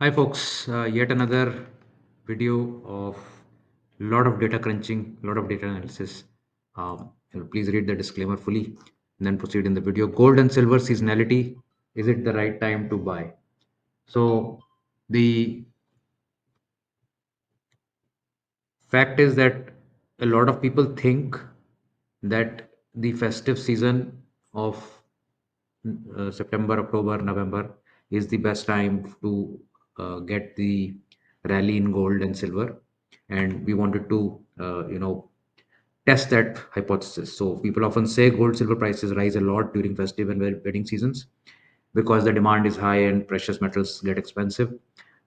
Hi folks, yet another video of lot of data crunching, lot of data analysis. Please read the disclaimer fully and then proceed in the video. Gold and silver seasonality, is it the right time to buy? So the fact is that a lot of people think that the festive season of September, October, November is the best time to get the rally in gold and silver, and we wanted to test that hypothesis. So people often say gold silver prices rise a lot during festive and wedding seasons because the demand is high and precious metals get expensive.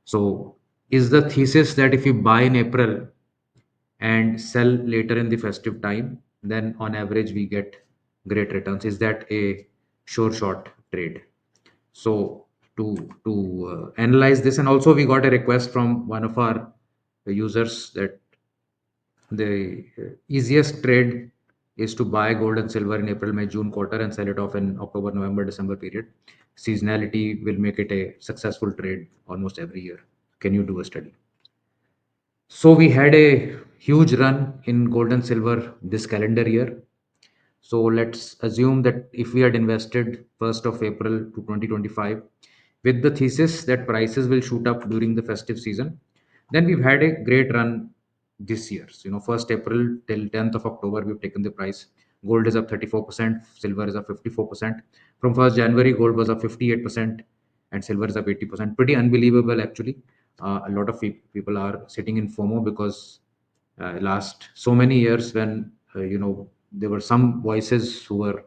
So is the thesis that if you buy in April and sell later in the festive time, then on average we get great returns? Is that a sure shot trade? So to analyze this, and also we got a request from one of our users that the easiest trade is to buy gold and silver in April, May, June quarter and sell it off in October, November, December period. Seasonality will make it a successful trade almost every year. Can you do a study? So we had a huge run in gold and silver this calendar year. So let's assume that if we had invested 1st of April to 2025 with the thesis that prices will shoot up during the festive season, then we've had a great run this year. So, 1st April till 10th of October, we've taken the price. Gold is up 34%, silver is up 54%. From 1st January, gold was up 58% and silver is up 80%. Pretty unbelievable, actually. A lot of people are sitting in FOMO because last so many years when there were some voices who were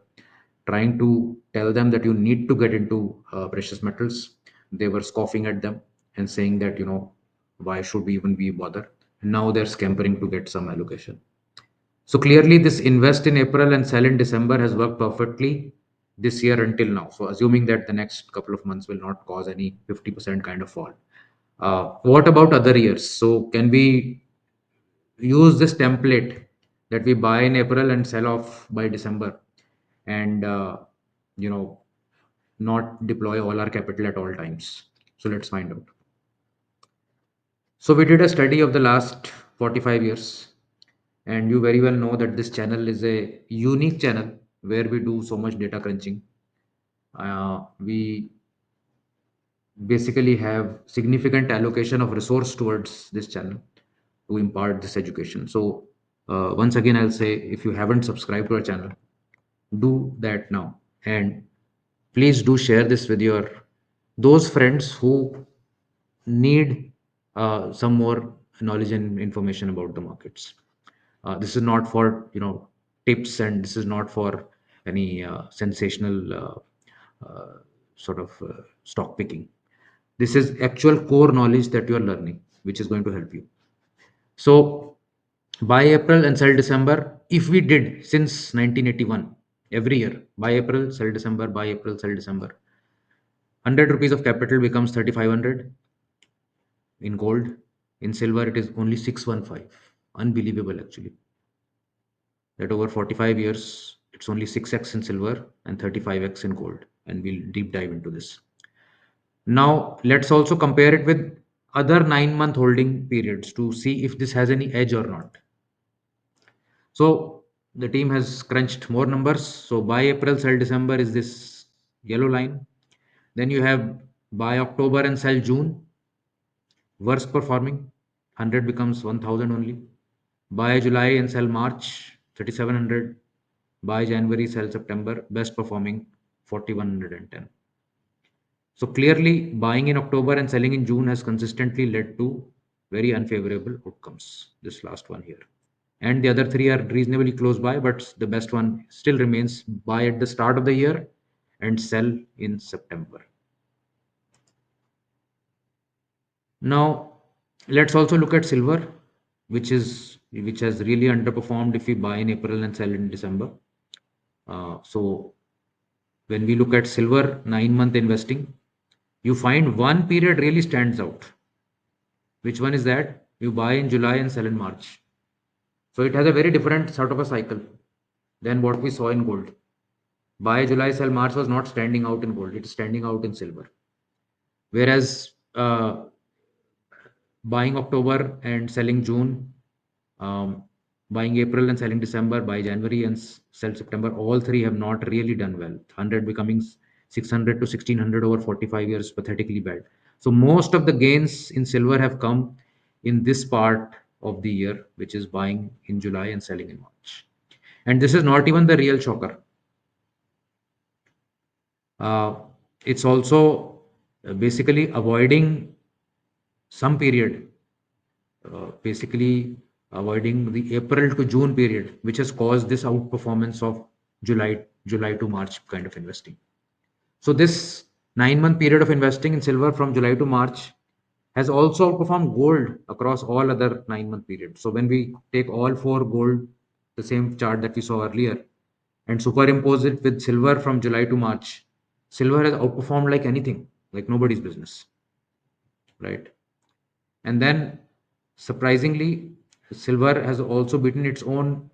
trying to tell them that you need to get into precious metals. They were scoffing at them and saying that why should we even be bothered. Now they're scampering to get some allocation. So clearly this invest in April and sell in December has worked perfectly this year until now. So assuming that the next couple of months will not cause any 50% kind of fall. What about other years? So can we use this template that we buy in April and sell off by December, and you know not deploy all our capital at all times? So let's find out. So we did a study of the last 45 years, and you very well know that this channel is a unique channel where we do so much data crunching. We basically have significant allocation of resource towards this channel to impart this education. So once again, I'll say, if you haven't subscribed to our channel, do that now, and please do share this with your those friends who need some more knowledge and information about the markets. This is not for tips, and this is not for any sensational sort of stock picking. This is actual core knowledge that you are learning, which is going to help you. So buy April and sell December. If we did since 1981, every year, buy April, sell December, buy April, sell December. 100 rupees of capital becomes 3,500 in gold. In silver, it is only 615. Unbelievable, actually. That over 45 years, it's only 6x in silver and 35x in gold. And we'll deep dive into this. Now, let's also compare it with other 9-month holding periods to see if this has any edge or not. So the team has crunched more numbers. So by April, sell December is this yellow line. Then you have buy October and sell June, worst performing, 100 becomes 1000 only. Buy July and sell March, 3700. Buy January, sell September, best performing, 4110. So clearly, buying in October and selling in June has consistently led to very unfavorable outcomes. This last one here. And the other three are reasonably close by, but the best one still remains buy at the start of the year and sell in September. Now, let's also look at silver, which has really underperformed if we buy in April and sell in December. So when we look at silver 9-month investing, you find one period really stands out. Which one is that? You buy in July and sell in March. So it has a very different sort of a cycle than what we saw in gold. Buy July, sell March was not standing out in gold; it is standing out in silver. Whereas buying October and selling June, um, buying April and selling December, buy January and sell September. All three have not really done well. 100 becoming 600 to 1600 over 45 years, pathetically bad. So most of the gains in silver have come in this part of the year, which is buying in July and selling in March. And this is not even the real shocker. Uh, it's also basically avoiding some period, basically avoiding the April to June period, which has caused this outperformance of July to March kind of investing. So this 9 month period of investing in silver from July to March has also outperformed gold across all other 9 month periods. So when we take all four gold, the same chart that we saw earlier, and superimpose it with silver from July to March, silver has outperformed like anything, like nobody's business, right? And then surprisingly, silver has also beaten its own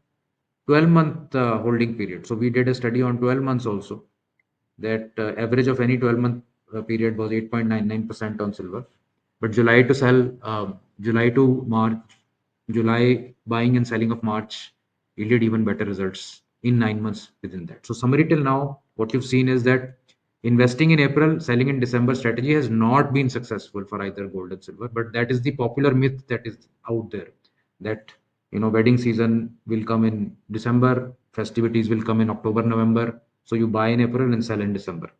12-month holding period. So we did a study on 12 months also, that average of any 12-month period was 8.99% on silver. But July to March, July buying and selling of March yielded even better results in 9 months within that. So summary till now, what you've seen is that investing in April, selling in December strategy has not been successful for either gold and silver. But that is the popular myth that is out there, that wedding season will come in December, festivities will come in October, November. So you buy in April and sell in December.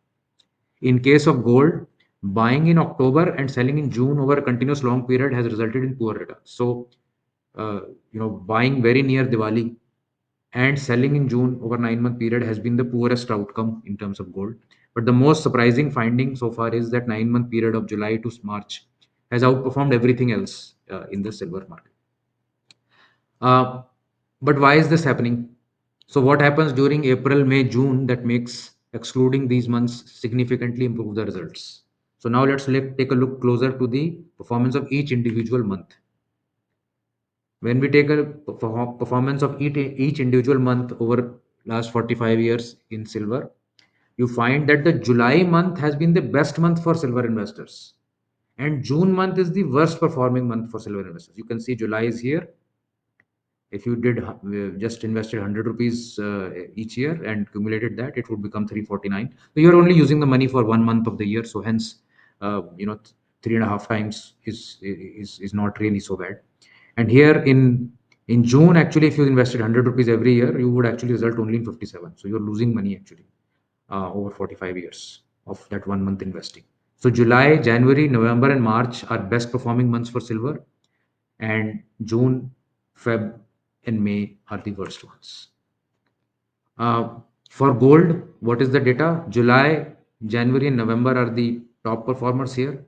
In case of gold, buying in October and selling in June over a continuous long period has resulted in poor returns. So, uh, buying very near Diwali and selling in June over 9 month period has been the poorest outcome in terms of gold. But the most surprising finding so far is that 9 month period of July to March has outperformed everything else in the silver market. Uh, but why is this happening? So what happens during April, May, June that makes excluding these months significantly improve the results? So now let's take a look closer to the performance of each individual month. When we take a performance of each individual month over last 45 years in silver, you find that the July month has been the best month for silver investors. And June month is the worst performing month for silver investors. You can see July is here. If you did just invested 100 rupees each year and accumulated that, it would become 349. So you're only using the money for 1 month of the year. So hence, 3.5 times is not really so bad. And here in June, actually, if you invested 100 rupees every year, you would actually result only in 57. So you're losing money actually over 45 years of that 1 month investing. So July, January, November, and March are best performing months for silver, and June, Feb, and May are the worst ones. Uh, for gold, what is the data? July, January, and November are the top performers here.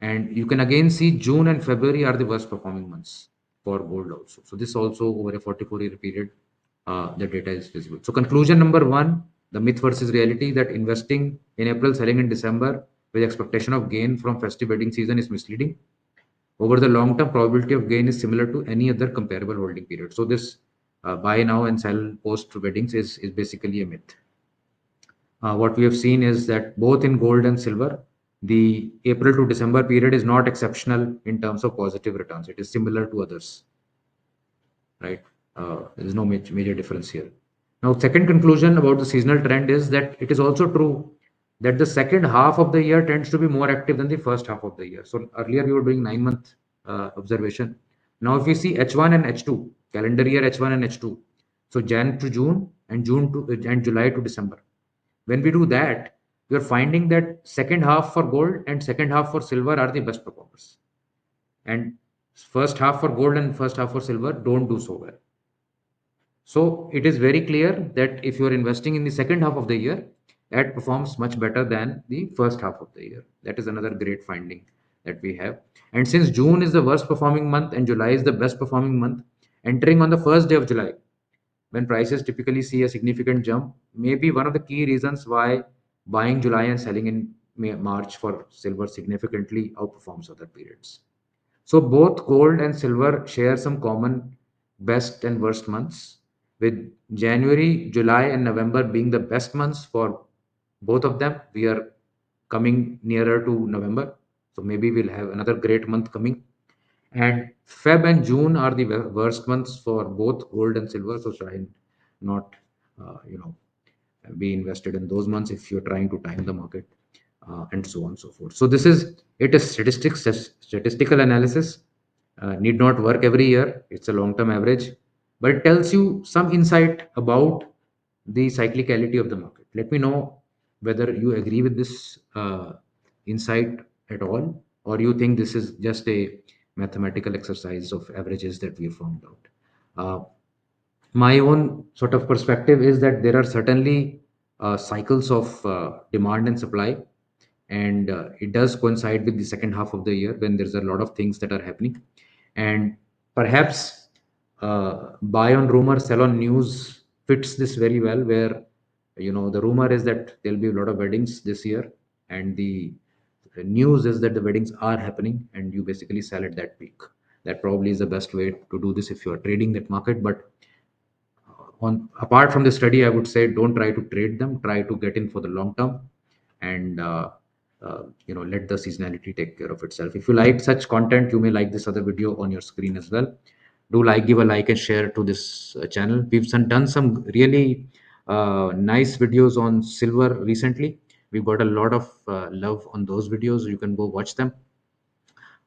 And you can again see June and February are the worst performing months for gold also. So this also over a 44-year period, the data is visible. So conclusion number one, the myth versus reality, that investing in April, selling in December with expectation of gain from festive wedding season is misleading. Over the long term, probability of gain is similar to any other comparable holding period. So this buy now and sell post weddings is basically a myth. What we have seen is that both in gold and silver, the April to December period is not exceptional in terms of positive returns. It is similar to others, right? There is no major difference here. Now, second conclusion about the seasonal trend is that it is also true that the second half of the year tends to be more active than the first half of the year. So earlier we were doing 9 month observation. Now, if we see H1 and H2, calendar year H1 and H2, so Jan to June and June to and July to December. When we do that, we are finding that second half for gold and second half for silver are the best performers, and first half for gold and first half for silver don't do so well. So it is very clear that if you are investing in the second half of the year, that performs much better than the first half of the year. That is another great finding that we have. And since June is the worst performing month and July is the best performing month, entering on the first day of July, when prices typically see a significant jump, may be one of the key reasons why buying July and selling in March for silver significantly outperforms other periods. So both gold and silver share some common best and worst months, with January, July, and November being the best months for both of them. We are coming nearer to November, so maybe we'll have another great month coming. And Feb and June are the worst months for both gold and silver. So try and not, you know, be invested in those months if you're trying to time the market, and so on and so forth. So this is it is statistical analysis. Need not work every year. It's a long-term average, but it tells you some insight about the cyclicality of the market. Let me know whether you agree with this insight at all, or you think this is just a mathematical exercise of averages that we found out. My own sort of perspective is that there are certainly cycles of demand and supply, and it does coincide with the second half of the year when there's a lot of things that are happening. And perhaps buy on rumor, sell on news fits this very well, where the rumor is that there'll be a lot of weddings this year, and the news is that the weddings are happening, and you basically sell at that peak. That probably is the best way to do this if you are trading that market. But on apart from the study, I would say don't try to trade them. Try to get in for the long term, and let the seasonality take care of itself. If you like such content, you may like this other video on your screen as well. Do give a like and share to this channel. We've done some really nice videos on silver recently. We've got a lot of love on those videos. You can go watch them.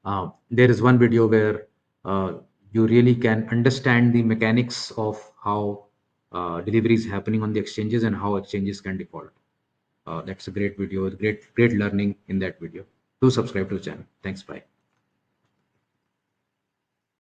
There is one video where you really can understand the mechanics of how delivery is happening on the exchanges and how exchanges can default. That's a great video, great learning in that video. Do subscribe to the channel. Thanks. Bye.